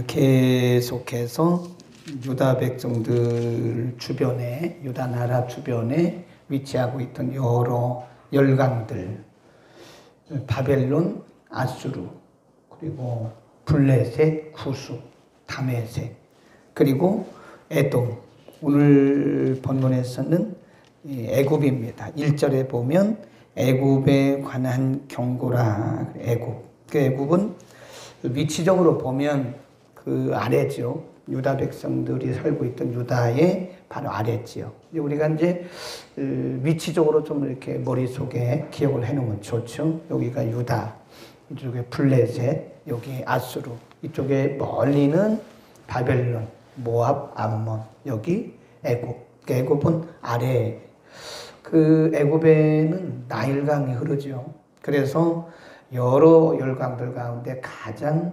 계속해서 유다 백성들 주변에, 유다 나라 주변에 위치하고 있던 여러 열강들, 바벨론, 아수르, 그리고 블레셋, 구스, 다메섹, 그리고 에돔. 오늘 본문에서는 애굽입니다. 1절에 보면 애굽에 관한 경고라. 애굽. 그 애굽은 위치적으로 보면 그 아래죠. 유다 백성들이 살고 있던 유다의 바로 아래지요. 우리가 이제 위치적으로 좀 이렇게 머릿속에 기억을 해놓으면 좋죠. 여기가 유다, 이쪽에 블레셋, 여기 아수르, 이쪽에 멀리는 바벨론, 모압, 암몬, 여기 애굽. 애굽은 아래. 그 애굽에는 나일강이 흐르죠. 그래서 여러 열강들 가운데 가장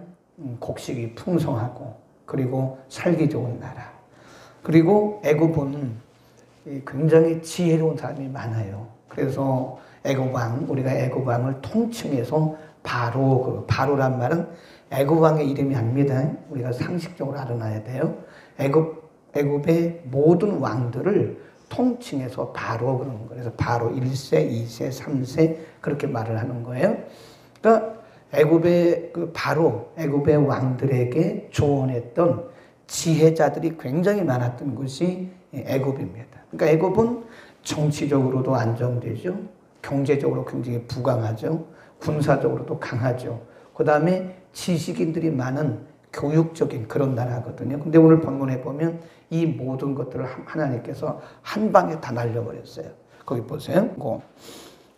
곡식이 풍성하고 그리고 살기 좋은 나라. 그리고 애굽은 굉장히 지혜로운 사람이 많아요. 그래서 애굽왕, 우리가 애굽왕을 통칭해서 바로란 말은 애굽왕의 이름이 아닙니다. 우리가 상식적으로 알아놔야 돼요. 애굽의 모든 왕들을 통칭해서 바로 그러는 거예요. 그래서 바로 1세, 2세, 3세 그렇게 말을 하는 거예요. 그러니까 애굽의 애굽의 왕들에게 조언했던 지혜자들이 굉장히 많았던 것이 애굽입니다. 그러니까 애굽은 정치적으로도 안정되죠. 경제적으로 굉장히 부강하죠. 군사적으로도 강하죠. 그 다음에 지식인들이 많은 교육적인 그런 나라거든요. 근데 오늘 본문에 보면 이 모든 것들을 하나님께서 한 방에 다 날려버렸어요. 거기 보세요.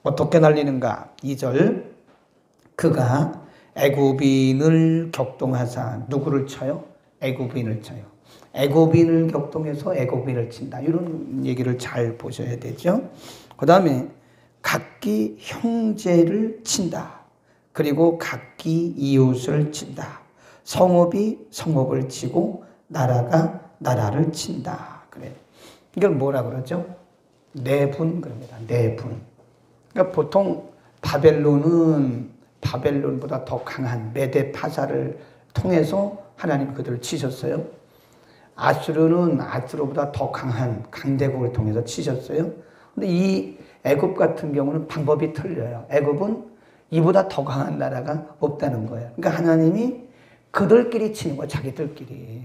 어떻게 날리는가? 2절. 그가 애굽인을 격동하사 누구를 쳐요? 애굽인을 쳐요. 애굽인을 격동해서 애굽인을 친다. 이런 얘기를 잘 보셔야 되죠. 그 다음에 각기 형제를 친다. 그리고 각기 이웃을 친다. 성읍이 성읍을 치고 나라가 나라를 친다. 그래. 이걸 뭐라 그러죠? 내분 그럽니다. 내분. 그러니까 보통 바벨론보다 더 강한 메데 파사를 통해서 하나님 그들을 치셨어요. 아수르는 아수르보다 더 강한 강대국을 통해서 치셨어요. 근데 이 애굽 같은 경우는 방법이 틀려요. 애굽은 이보다 더 강한 나라가 없다는 거예요. 그러니까 하나님이 그들끼리 치는 거예요. 자기들끼리.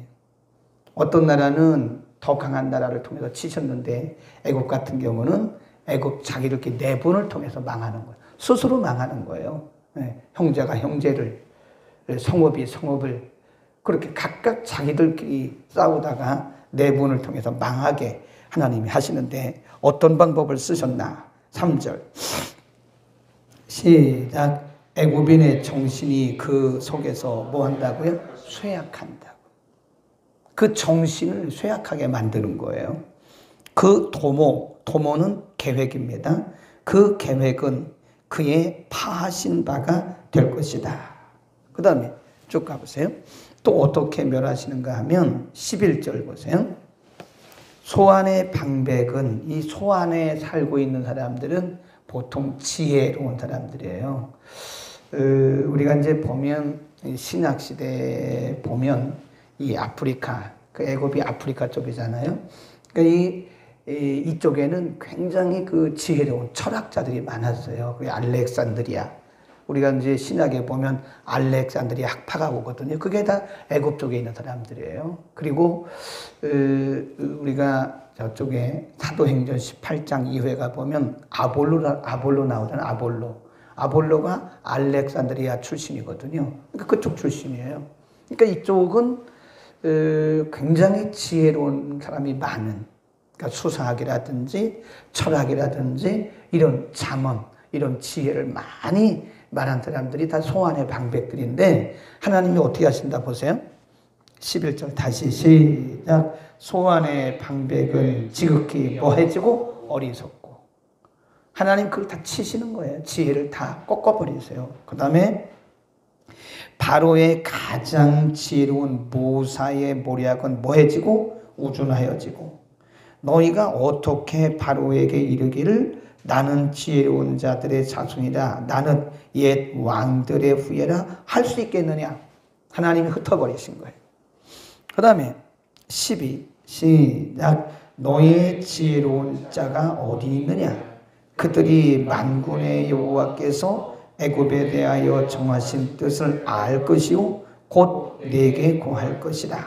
어떤 나라는 더 강한 나라를 통해서 치셨는데 애굽 같은 경우는 애굽 자기들끼리 내분을 통해서 망하는 거예요. 스스로 망하는 거예요. 형제가 형제를, 성읍이 성읍을 그렇게 각각 자기들끼리 싸우다가 내분을 통해서 망하게 하나님이 하시는데 어떤 방법을 쓰셨나? 3절 시작. 애굽인의 정신이 그 속에서 뭐 한다고요? 쇠약한다고. 그 정신을 쇠약하게 만드는 거예요. 그 도모는 계획입니다. 그 계획은 그의 파하신 바가 될 것이다. 그 다음에 쭉 가보세요. 또 어떻게 멸하시는가 하면 11절 보세요. 소안의 방백은, 이 소안에 살고 있는 사람들은 보통 지혜로운 사람들이에요. 우리가 이제 보면 신약시대에 보면 이 아프리카, 그 애굽이 아프리카 쪽이잖아요. 그러니까 이쪽에는 굉장히 그 지혜로운 철학자들이 많았어요. 그 알렉산드리아. 우리가 이제 신약에 보면 알렉산드리아 학파가 오거든요. 그게 다 애굽 쪽에 있는 사람들이에요. 그리고 우리가 저쪽에 사도행전 18장 2회가 보면 아볼로 나오잖아요. 아볼로가 알렉산드리아 출신이거든요. 그러니까 그쪽 출신이에요. 그러니까 이쪽은 굉장히 지혜로운 사람이 많은, 그러니까 수사학이라든지 철학이라든지 이런 잠언, 이런 지혜를 많이 말한 사람들이 다 소안의 방백들인데 하나님이 어떻게 하신다 보세요. 11절 다시 시작. 소안의 방백은 지극히 뭐해지고 어리석고. 하나님 그걸 다 치시는 거예요. 지혜를 다 꺾어버리세요. 그 다음에 바로의 가장 지혜로운 모사의 모략은 뭐해지고 우둔하여지고. 너희가 어떻게 바로에게 이르기를 나는 지혜로운 자들의 자손이라 나는 옛 왕들의 후예라 할 수 있겠느냐. 하나님이 흩어버리신 거예요. 그 다음에 12 시작. 너의 지혜로운 자가 어디 있느냐? 그들이 만군의 여호와께서 애굽에 대하여 정하신 뜻을 알 것이요 곧 내게 구할 것이다.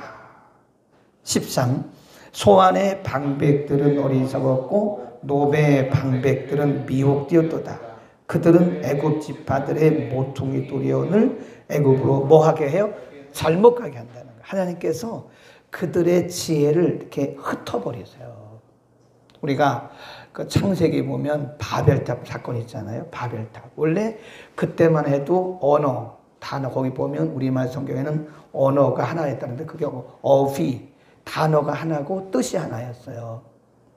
13 소안의 방백들은 어리석었고 노베의 방백들은 미혹되었도다. 그들은 애굽 지파들의 모퉁이 돌이온을 애굽으로 뭐하게 해요? 잘못 가게 한다는 거예요. 하나님께서 그들의 지혜를 이렇게 흩어버리세요. 우리가 그 창세기 보면 바벨탑 사건 있잖아요. 바벨탑. 원래 그때만 해도 언어, 단어 거기 보면 우리말 성경에는 언어가 하나였다는데 그게 어휘, 단어가 하나고 뜻이 하나였어요.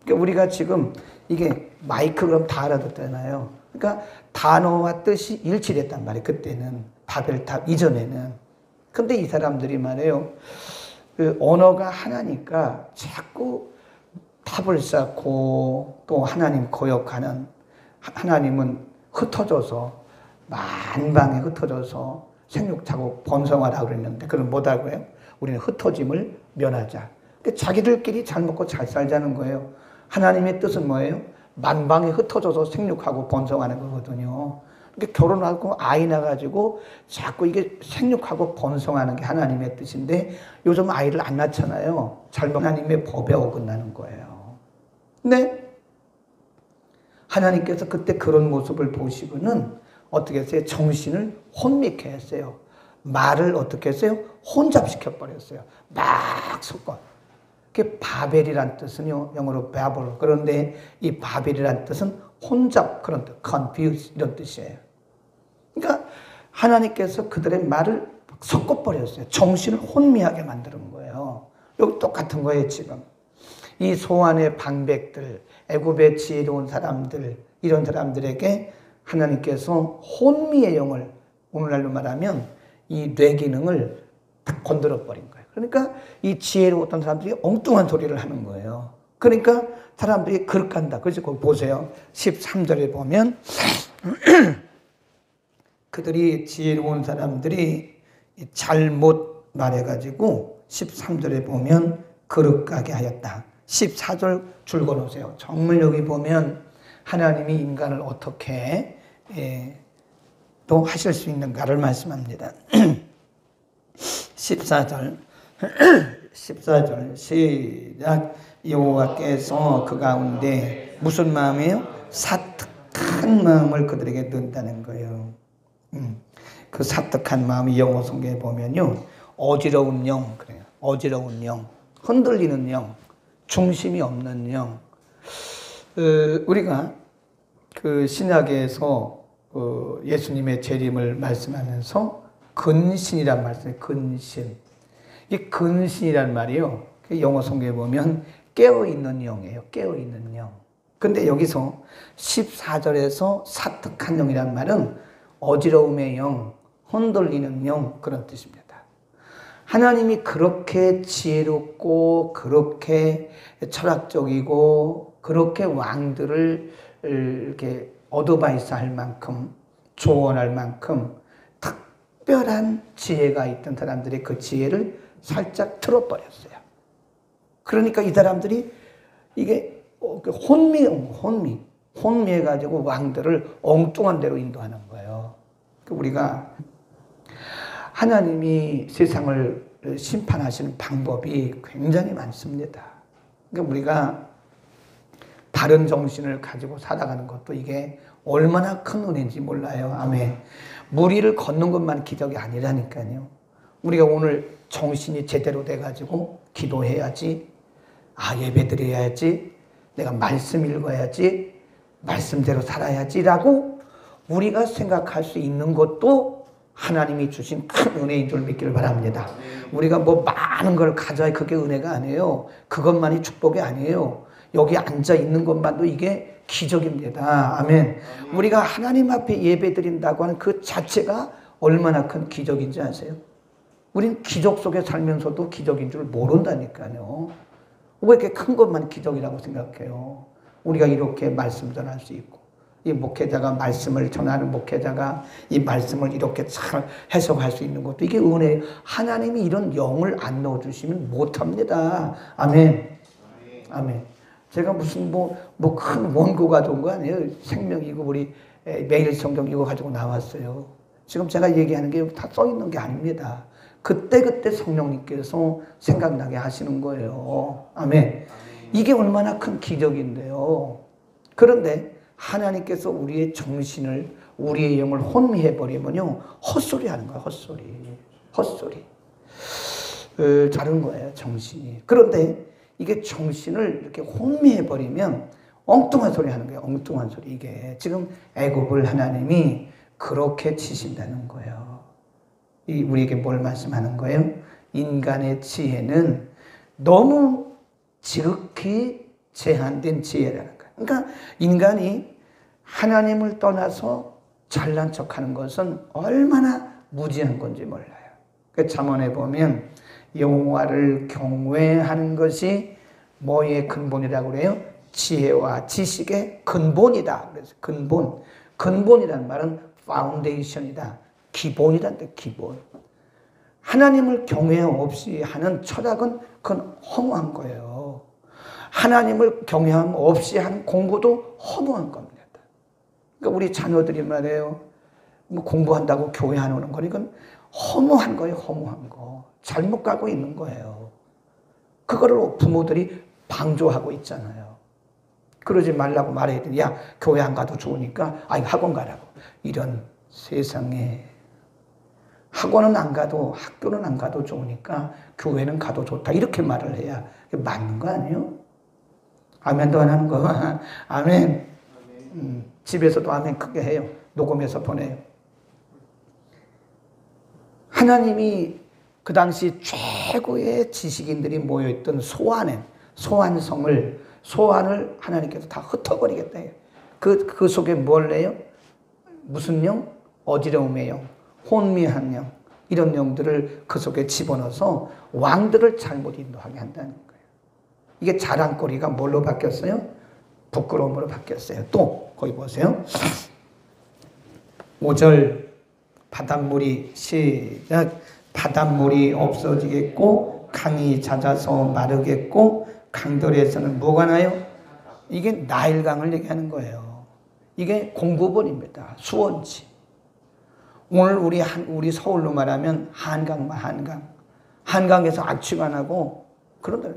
그러니까 우리가 지금 이게 마이크 그럼 다 알아듣잖아요. 그러니까 단어와 뜻이 일치됐단 말이에요. 그때는 바벨탑 이전에는. 근데 이 사람들이 말이에요. 그 언어가 하나니까 자꾸 탑을 쌓고 또 하나님 거역하는 하나님은 흩어져서 만방에 흩어져서 생육하고 번성하라 그랬는데 그럼 뭐라고 해요? 우리는 흩어짐을 면하자. 그러니까 자기들끼리 잘 먹고 잘 살자는 거예요. 하나님의 뜻은 뭐예요? 만방에 흩어져서 생육하고 번성하는 거거든요. 그러니까 결혼하고 아이 낳아가지고 자꾸 이게 생육하고 번성하는 게 하나님의 뜻인데 요즘 아이를 안 낳잖아요. 잘못 하나님의 법에 어긋나는 거예요. 근데 하나님께서 그때 그런 모습을 보시고는 어떻게 했어요? 정신을 혼미케 했어요. 말을 어떻게 했어요? 혼잡시켜 버렸어요. 막 섞어. 그게 바벨이란 뜻은요, 영어로 babel. 그런데 이 바벨이란 뜻은 혼잡, 그런 뜻, confuse 이런 뜻이에요. 그러니까 하나님께서 그들의 말을 섞어버렸어요. 정신을 혼미하게 만드는 거예요. 여기 똑같은 거예요, 지금. 이 소안의 방백들, 애굽의 지혜로운 사람들, 이런 사람들에게 하나님께서 혼미의 영을, 오늘날로 말하면 이 뇌기능을 딱 건드려 버린 거예요. 그러니까 이 지혜로웠던 사람들이 엉뚱한 소리를 하는 거예요. 그러니까 사람들이 그릇간다. 그래서 거기 보세요. 13절에 보면 그들이 지혜로운 사람들이 잘못 말해가지고 13절에 보면 그릇가게 하였다. 14절 줄 거놓으세요. 정말 여기 보면 하나님이 인간을 어떻게 또 하실 수 있는가를 말씀합니다. 14절 시작. 여호와께서 그 가운데 무슨 마음이에요? 사특한 마음을 그들에게 넣는다는 거예요. 그 사특한 마음이 영어 성경에 보면요, 어지러운 영, 그래요. 어지러운 영, 흔들리는 영, 중심이 없는 영. 우리가 그 신약에서 예수님의 재림을 말씀하면서 근신이란 말씀이에요. 근신. 이 근신이란 말이요, 영어 성경에 보면 깨어있는 영이에요. 깨어있는 영. 근데 여기서 14절에서 사특한 영이란 말은 어지러움의 영, 흔들리는 영, 그런 뜻입니다. 하나님이 그렇게 지혜롭고 그렇게 철학적이고 그렇게 왕들을 이렇게 어드바이스 할 만큼 조언할 만큼 특별한 지혜가 있던 사람들이 그 지혜를 살짝 틀어버렸어요. 그러니까 이 사람들이 이게 혼미해가지고 왕들을 엉뚱한 데로 인도하는 거예요. 우리가 하나님이 세상을 심판하시는 방법이 굉장히 많습니다. 그러니까 우리가 바른 정신을 가지고 살아가는 것도 이게 얼마나 큰 은혜인지 몰라요. 아멘. 무리를 걷는 것만 기적이 아니라니까요. 우리가 오늘 정신이 제대로 돼가지고 기도해야지, 예배드려야지, 내가 말씀 읽어야지, 말씀대로 살아야지라고 우리가 생각할 수 있는 것도 하나님이 주신 큰 은혜인 줄 믿기를 바랍니다. 우리가 뭐 많은 걸 가져야 그게 은혜가 아니에요. 그것만이 축복이 아니에요. 여기 앉아 있는 것만도 이게 기적입니다. 아멘. 우리가 하나님 앞에 예배 드린다고 하는 그 자체가 얼마나 큰 기적인지 아세요? 우린 기적 속에 살면서도 기적인 줄 모른다니까요. 왜 이렇게 큰 것만 기적이라고 생각해요? 우리가 이렇게 말씀 전할 수 있고, 이 목회자가 말씀을 전하는 목회자가 이 말씀을 이렇게 잘 해석할 수 있는 것도 이게 은혜예요. 하나님이 이런 영을 안 넣어주시면 못합니다. 아멘. 아멘. 제가 무슨 큰 원고가 좋은 거 아니에요. 생명이고 우리 매일 성경 이거 가지고 나왔어요. 지금 제가 얘기하는 게 다 써 있는 게 아닙니다. 그때그때 성령님께서 생각나게 하시는 거예요. 아멘. 이게 얼마나 큰 기적인데요. 그런데 하나님께서 우리의 정신을, 우리의 영을 혼미해버리면요, 헛소리 하는 거야, 헛소리. 헛소리. 다른 거예요, 정신이. 그런데 이게 정신을 이렇게 혼미해버리면 엉뚱한 소리 하는 거예요, 엉뚱한 소리. 이게 지금 애굽을 하나님이 그렇게 치신다는 거예요. 우리에게 뭘 말씀하는 거예요? 인간의 지혜는 너무 지극히 제한된 지혜라는 거예요. 그러니까 인간이 하나님을 떠나서 잘난 척하는 것은 얼마나 무지한 건지 몰라요. 잠언에 보면 여호와를 경외하는 것이 뭐의 근본이라고 그래요? 지혜와 지식의 근본이다. 그래서 근본이라는 말은 파운데이션이다. 기본이란데, 기본. 하나님을 경외 없이 하는 철학은 그건 허무한 거예요. 하나님을 경외함 없이 하는 공부도 허무한 겁니다. 그러니까 우리 자녀들이 말이에요. 공부한다고 교회 안 오는 거니까 허무한 거예요, 허무한 거. 잘못 가고 있는 거예요. 그거를 부모들이 방조하고 있잖아요. 그러지 말라고 말해야 돼. 야, 교회 안 가도 좋으니까, 학원 가라고. 이런 세상에. 학원은 안 가도, 학교는 안 가도 좋으니까 교회는 가도 좋다. 이렇게 말을 해야 맞는 거 아니에요? 아멘도 안 하는 거. 아멘. 집에서도 아멘 크게 해요. 녹음해서 보내요. 하나님이 그 당시 최고의 지식인들이 모여있던 소환을 하나님께서 다 흩어버리겠다. 그 속에 뭘 내요? 무슨 영? 어지러움의 영, 혼미한 영, 이런 영들을 그 속에 집어넣어서 왕들을 잘못 인도하게 한다는 거예요. 이게 자랑거리가 뭘로 바뀌었어요? 부끄러움으로 바뀌었어요. 또 거기 보세요. 5절 바닷물이 시작. 바닷물이 없어지겠고 강이 잦아서 마르겠고 강들에서는 뭐가 나요? 이게 나일강을 얘기하는 거예요. 이게 공부본입니다. 수원지. 오늘 우리 서울로 말하면 한강에서 악취가 나고 그런다.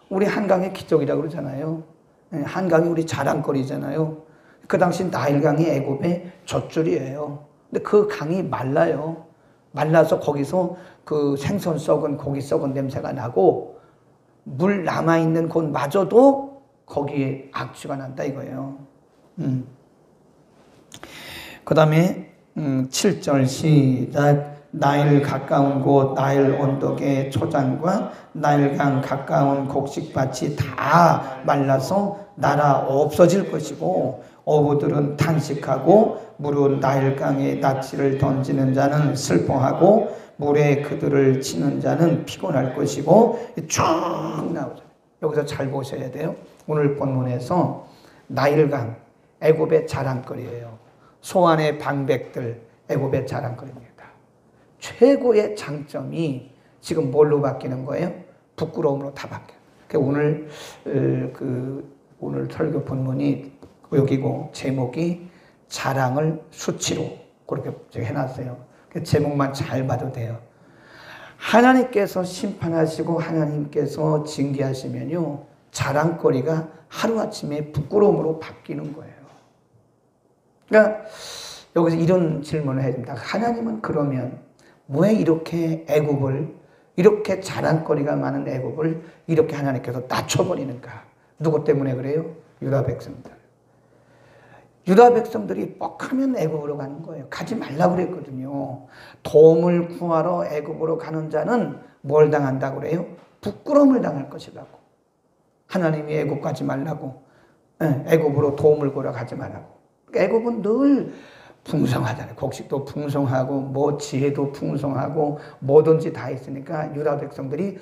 우리 한강의 기적이라고 그러잖아요. 한강이 우리 자랑거리잖아요. 그 당시 나일강이 애굽의 젖줄이에요. 근데 그 강이 말라요. 말라서 거기서 그 생선 썩은 고기 썩은 냄새가 나고 물 남아있는 곳마저도 거기에 악취가 난다 이거예요. 그 다음에 7절 시작. 나일 가까운 곳 나일 언덕의 초장과 나일강 가까운 곡식밭이 다 말라서 날아 없어질 것이고 어부들은 탄식하고 물은 나일강에 낚시를 던지는 자는 슬퍼하고 물에 그들을 치는 자는 피곤할 것이고 쭉 나오죠. 여기서 잘 보셔야 돼요. 오늘 본문에서 나일강 애굽의 자랑거리예요. 소안의 방백들 애굽의 자랑거리입니다. 최고의 장점이 지금 뭘로 바뀌는 거예요? 부끄러움으로 다 바뀌어요. 오늘 오늘 설교 본문이 여기고 제목이 자랑을 수치로 그렇게 해놨어요. 제목만 잘 봐도 돼요. 하나님께서 심판하시고 하나님께서 징계하시면요 자랑거리가 하루아침에 부끄러움으로 바뀌는 거예요. 그러니까 여기서 이런 질문을 해야 됩니다. 하나님은 그러면 왜 이렇게 애굽을, 이렇게 자랑거리가 많은 애굽을 이렇게 하나님께서 낮춰버리는가? 누구 때문에 그래요? 유다 백성들. 유다 백성들이 뻑하면 애굽으로 가는 거예요. 가지 말라고 그랬거든요. 도움을 구하러 애굽으로 가는 자는 뭘 당한다고 그래요? 부끄러움을 당할 것이라고. 하나님이 애굽 가지 말라고. 애굽으로 도움을 구하러 가지 말라고. 애굽은 늘 풍성하잖아요. 곡식도 풍성하고 지혜도 풍성하고 뭐든지 다 있으니까 유다 백성들이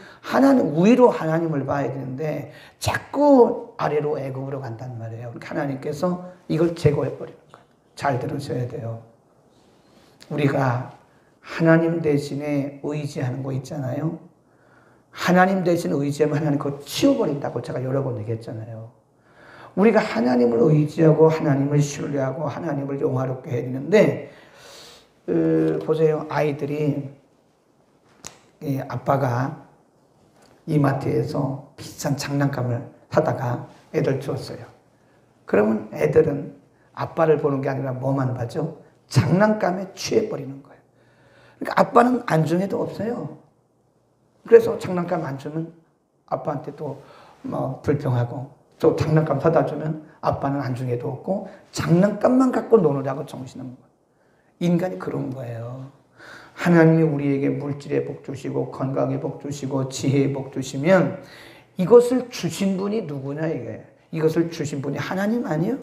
위로 하나님을 봐야 되는데 자꾸 아래로 애굽으로 간단 말이에요. 그러니까 하나님께서 이걸 제거해 버리는 거예요. 잘 들으셔야 돼요. 우리가 하나님 대신에 의지하는 거 있잖아요. 하나님 대신 의지하면 하나님 그거 치워버린다고 제가 여러 번 얘기했잖아요. 우리가 하나님을 의지하고 하나님을 신뢰하고 하나님을 영화롭게 해야 되는데 보세요. 아이들이 아빠가 이마트에서 비싼 장난감을 사다가 애들 주었어요. 그러면 애들은 아빠를 보는 게 아니라 뭐만 봐죠? 장난감에 취해버리는 거예요. 그러니까 아빠는 안중에도 없어요. 그래서 장난감 안 주면 아빠한테 또 뭐 불평하고 또 장난감 사다 주면 아빠는 안중에도 없고 장난감만 갖고 노느라고 정신없는 거예요. 인간이 그런 거예요. 하나님이 우리에게 물질의 복 주시고 건강의 복 주시고 지혜의 복 주시면 이것을 주신 분이 누구냐 이게. 이것을 주신 분이 하나님 아니에요?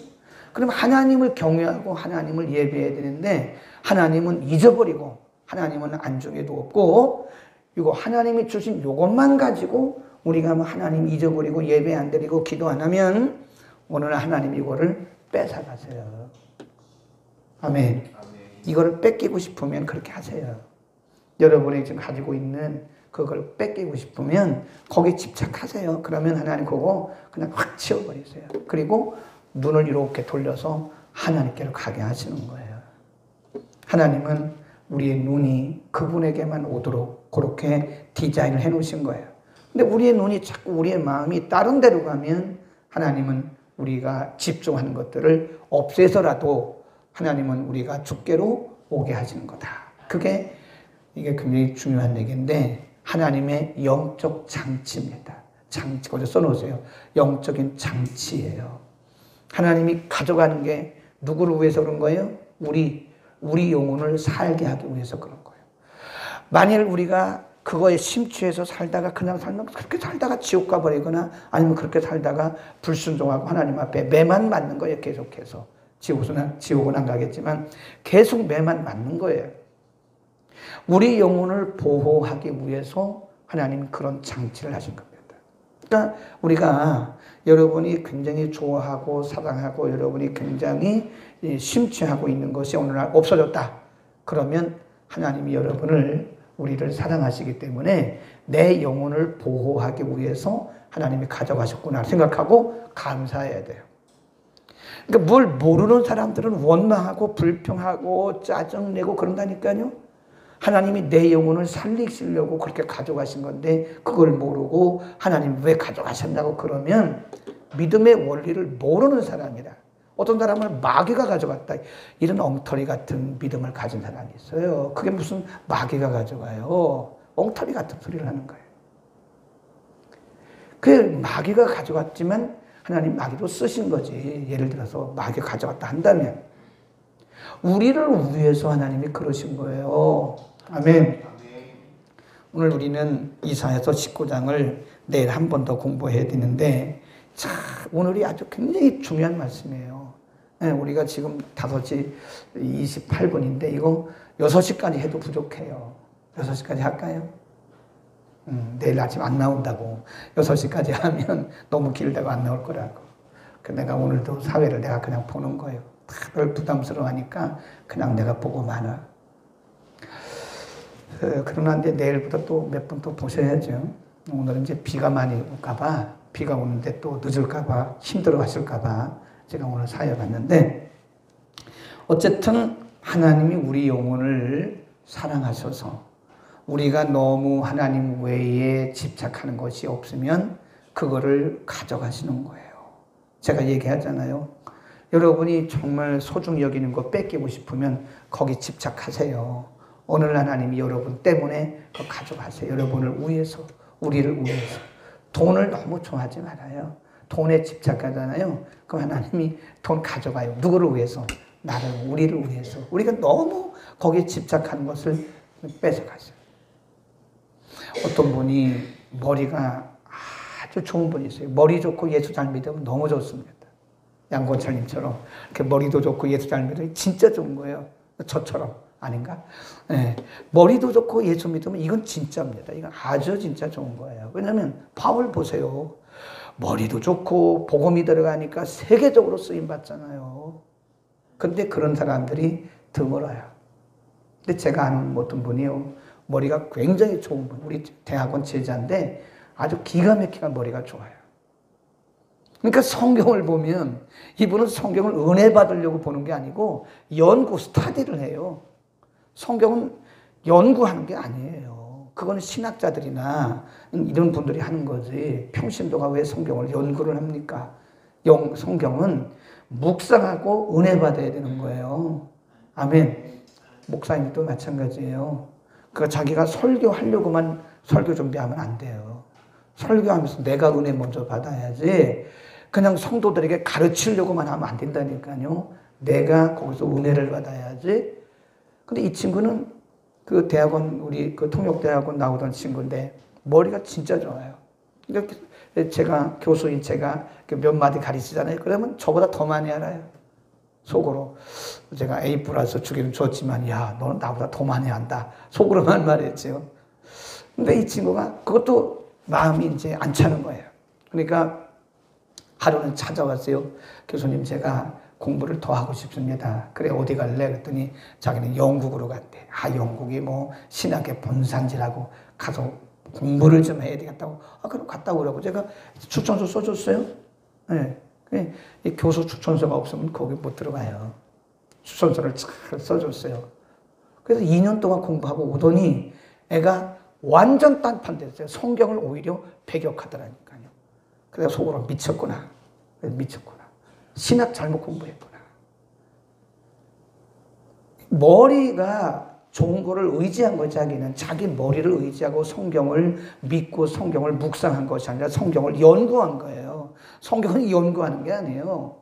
그럼 하나님을 경외하고 하나님을 예배해야 되는데 하나님은 잊어버리고 하나님은 안중에도 없고 이거 하나님이 주신 이것만 가지고 우리가 하나님 잊어버리고 예배 안 드리고 기도 안 하면 오늘 하나님 이거를 뺏어가세요. 아멘. 이거를 뺏기고 싶으면 그렇게 하세요. 여러분이 지금 가지고 있는 그걸 뺏기고 싶으면 거기에 집착하세요. 그러면 하나님 그거 그냥 확 치워버리세요. 그리고 눈을 이렇게 돌려서 하나님께로 가게 하시는 거예요. 하나님은 우리의 눈이 그분에게만 오도록 그렇게 디자인을 해놓으신 거예요. 근데 우리의 눈이 자꾸 우리의 마음이 다른 데로 가면 하나님은 우리가 집중하는 것들을 없애서라도 하나님은 우리가 주께로 오게 하시는 거다. 이게 굉장히 중요한 얘기인데 하나님의 영적 장치입니다. 장치, 거기서 써놓으세요. 영적인 장치예요. 하나님이 가져가는 게 누구를 위해서 그런 거예요? 우리 영혼을 살게 하기 위해서 그런 거예요. 만일 우리가 그거에 심취해서 살다가 그냥 살면 그렇게 살다가 지옥 가버리거나 아니면 그렇게 살다가 불순종하고 하나님 앞에 매만 맞는 거예요. 계속해서. 지옥은 안 가겠지만 계속 매만 맞는 거예요. 우리 영혼을 보호하기 위해서 하나님은 그런 장치를 하신 겁니다. 그러니까 우리가 여러분이 굉장히 좋아하고 사랑하고 여러분이 굉장히 심취하고 있는 것이 오늘날 없어졌다. 그러면 하나님이 우리를 사랑하시기 때문에 내 영혼을 보호하기 위해서 하나님이 가져가셨구나 생각하고 감사해야 돼요. 그러니까 뭘 모르는 사람들은 원망하고 불평하고 짜증내고 그런다니까요. 하나님이 내 영혼을 살리시려고 그렇게 가져가신 건데 그걸 모르고 하나님 왜 가져가셨다고 그러면 믿음의 원리를 모르는 사람이라. 어떤 사람은 마귀가 가져갔다. 이런 엉터리 같은 믿음을 가진 사람이 있어요. 그게 무슨 마귀가 가져가요. 엉터리 같은 소리를 하는 거예요. 그 마귀가 가져갔지만 하나님 마귀도 쓰신 거지. 예를 들어서 마귀가 가져갔다 한다면 우리를 위해서 하나님이 그러신 거예요. 아멘. 오늘 우리는 이사야서 19장을 내일 한 번 더 공부해야 되는데 자, 오늘이 아주 굉장히 중요한 말씀이에요. 네, 우리가 지금 5시 28분인데 이거 6시까지 해도 부족해요. 6시까지 할까요? 내일 아침 안 나온다고. 6시까지 하면 너무 길다고 안 나올 거라고. 내가 오늘도 사회를 내가 그냥 보는 거예요. 다들 부담스러워하니까 그냥 내가 보고 마나. 그러나 이제 내일부터 또 몇 분 또 보셔야죠. 오늘은 이제 비가 많이 올까봐, 비가 오는데 또 늦을까봐, 힘들어 하실까봐 제가 오늘 사회 봤는데, 어쨌든 하나님이 우리 영혼을 사랑하셔서 우리가 너무 하나님 외에 집착하는 것이 없으면 그거를 가져가시는 거예요. 제가 얘기하잖아요. 여러분이 정말 소중히 여기는 거 뺏기고 싶으면 거기 집착하세요. 오늘 하나님이 여러분 때문에 그거 가져가세요. 여러분을 위해서, 우리를 위해서. 돈을 너무 좋아하지 말아요. 돈에 집착하잖아요. 그럼 하나님이 돈 가져가요. 누구를 위해서? 나를, 우리를 위해서. 우리가 너무 거기에 집착하는 것을 뺏어가세요. 어떤 분이 머리가 아주 좋은 분이 있어요. 머리 좋고 예수 잘 믿으면 너무 좋습니다. 양권철님처럼 이렇게 머리도 좋고 예수 잘 믿으면 진짜 좋은 거예요. 저처럼 아닌가? 네. 머리도 좋고 예수 믿으면 이건 진짜입니다. 이건 아주 진짜 좋은 거예요. 왜냐하면 바울 보세요. 머리도 좋고 복음이 들어가니까 세계적으로 쓰임 받잖아요. 근데 그런 사람들이 드물어요. 근데 제가 아는 어떤 분이요, 머리가 굉장히 좋은 분, 우리 대학원 제자인데 아주 기가 막히게 머리가 좋아요. 그러니까 성경을 보면 이분은 성경을 은혜 받으려고 보는 게 아니고 연구, 스터디를 해요. 성경은 연구하는 게 아니에요. 그건 신학자들이나 이런 분들이 하는 거지. 평신도가 왜 성경을 연구를 합니까? 성경은 묵상하고 은혜 받아야 되는 거예요. 아멘. 목사님도 마찬가지예요. 그 자기가 설교하려고만 설교 준비하면 안 돼요. 설교하면서 내가 은혜 먼저 받아야지. 그냥 성도들에게 가르치려고만 하면 안 된다니까요. 내가 거기서 은혜를 받아야지. 근데 이 친구는 그 대학원, 우리 그 통역대학원 나오던 친구인데 머리가 진짜 좋아요. 그러니까 제가 교수인 제가 몇 마디 가르치잖아요. 그러면 저보다 더 많이 알아요. 속으로. 제가 A 플러스 주기는 줬지만, 야, 너는 나보다 더 많이 안다. 속으로만 말했죠. 근데 이 친구가 그것도 마음이 이제 안 차는 거예요. 그러니까 하루는 찾아왔어요. 교수님, 제가 공부를 더 하고 싶습니다. 그래, 어디 갈래? 그랬더니 자기는 영국으로 간대. 아, 영국이 뭐 신학의 본산지라고 가서 공부를 좀 해야 되겠다고. 아, 그럼 갔다 오라고 제가 추천서 써줬어요. 네. 이 교수 추천서가 없으면 거기 못 들어가요. 추천서를 잘 써줬어요. 그래서 2년 동안 공부하고 오더니 애가 완전 딴판됐어요. 성경을 오히려 배격하더라니까요. 그래서 속으로 미쳤구나. 미쳤구나. 신학 잘못 공부했구나. 머리가 좋은 거를 의지한 거지, 자기는. 자기 머리를 의지하고 성경을 믿고 성경을 묵상한 것이 아니라 성경을 연구한 거예요. 성경은 연구하는 게 아니에요.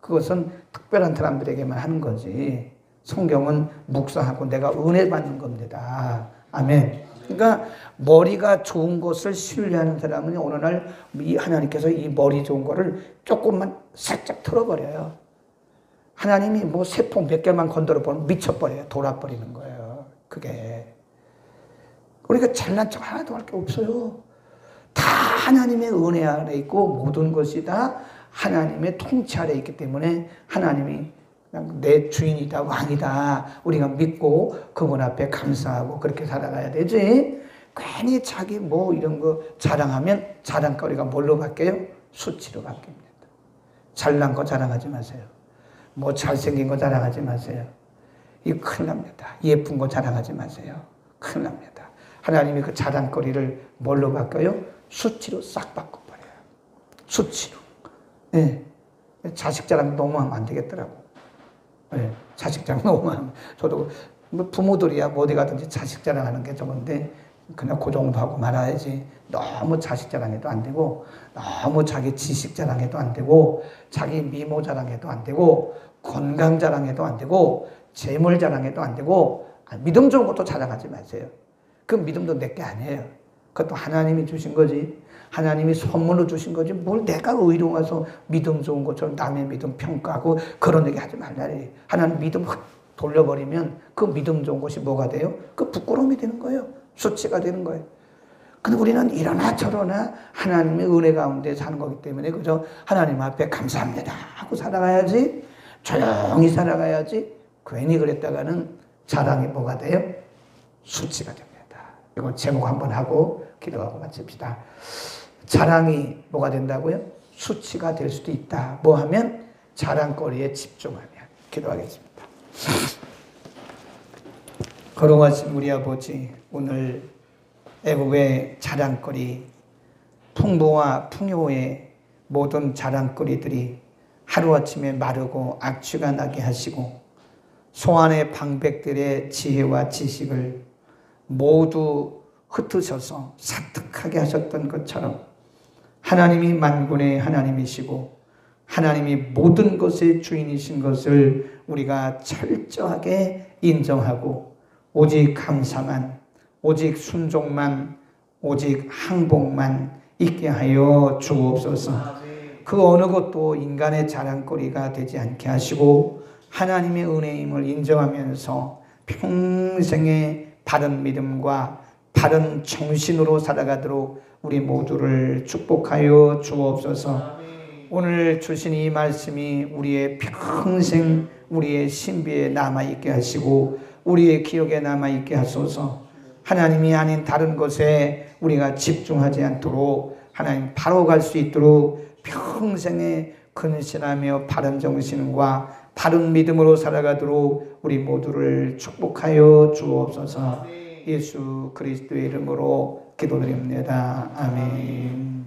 그것은 특별한 사람들에게만 하는 거지. 성경은 묵상하고 내가 은혜 받는 겁니다. 아멘. 그러니까 머리가 좋은 것을 신뢰하는 사람은 어느 날 이 하나님께서 이 머리 좋은 거를 조금만 살짝 틀어버려요. 하나님이 뭐 세포 몇 개만 건드려 보면 미쳐버려요. 돌아버리는 거예요. 그게. 우리가 잘난 척 하나도 할 게 없어요. 다 하나님의 은혜 아래 있고 모든 것이 다 하나님의 통치 아래 있기 때문에 하나님이 그냥 내 주인이다, 왕이다. 우리가 믿고 그분 앞에 감사하고 그렇게 살아가야 되지. 괜히 자기 뭐 이런 거 자랑하면 자랑거리가 뭘로 바뀌어요? 수치로 바뀝니다. 잘난 거 자랑하지 마세요. 뭐 잘생긴 거 자랑하지 마세요. 이거 큰일 납니다. 예쁜 거 자랑하지 마세요. 큰일 납니다. 하나님이 그 자랑거리를 뭘로 바꿔요? 수치로 싹 바꿔버려요. 수치로. 네. 자식 자랑 너무 하면 안 되겠더라고. 네. 자식 자랑 너무 하면. 저도 뭐 부모들이야 뭐 어디 가든지 자식 자랑하는 게 저건데 그냥 그 정도 하고 말아야지. 너무 자식 자랑해도 안 되고 너무 자기 지식 자랑해도 안 되고 자기 미모 자랑해도 안 되고 건강 자랑해도 안 되고 재물 자랑해도 안 되고 믿음 좋은 것도 자랑하지 마세요. 그 믿음도 내 게 아니에요. 그것도 하나님이 주신 거지. 하나님이 선물로 주신 거지. 뭘 내가 의로 와서 믿음 좋은 것처럼 남의 믿음 평가하고 그런 얘기 하지 말라니. 하나님 믿음 확 돌려버리면 그 믿음 좋은 것이 뭐가 돼요? 그 부끄러움이 되는 거예요. 수치가 되는 거예요. 근데 우리는 이러나 저러나 하나님의 은혜 가운데 사는 거기 때문에 그저 하나님 앞에 감사합니다 하고 살아가야지. 조용히 살아가야지. 괜히 그랬다가는 자랑이 뭐가 돼요? 수치가 됩니다. 이건 제목 한번 하고 기도하고 마칩시다. 자랑이 뭐가 된다고요? 수치가 될 수도 있다. 뭐 하면? 자랑거리에 집중하면. 기도하겠습니다. 거룩하신 우리 아버지, 오늘 애국의 자랑거리, 풍부와 풍요의 모든 자랑거리들이 하루아침에 마르고 악취가 나게 하시고 소환의 방백들의 지혜와 지식을 모두 흩으셔서 사특하게 하셨던 것처럼 하나님이 만군의 하나님이시고 하나님이 모든 것의 주인이신 것을 우리가 철저하게 인정하고 오직 감사만, 오직 순종만, 오직 항복만 있게 하여 주옵소서. 그 어느 것도 인간의 자랑거리가 되지 않게 하시고 하나님의 은혜임을 인정하면서 평생의 바른 믿음과 바른 정신으로 살아가도록 우리 모두를 축복하여 주옵소서. 오늘 주신 이 말씀이 우리의 평생 우리의 신비에 남아있게 하시고 우리의 기억에 남아있게 하소서. 하나님이 아닌 다른 것에 우리가 집중하지 않도록 하나님 바로 갈 수 있도록 평생에 근신하며 바른 정신과 바른 믿음으로 살아가도록 우리 모두를 축복하여 주옵소서. 예수 그리스도의 이름으로 기도드립니다. 아멘.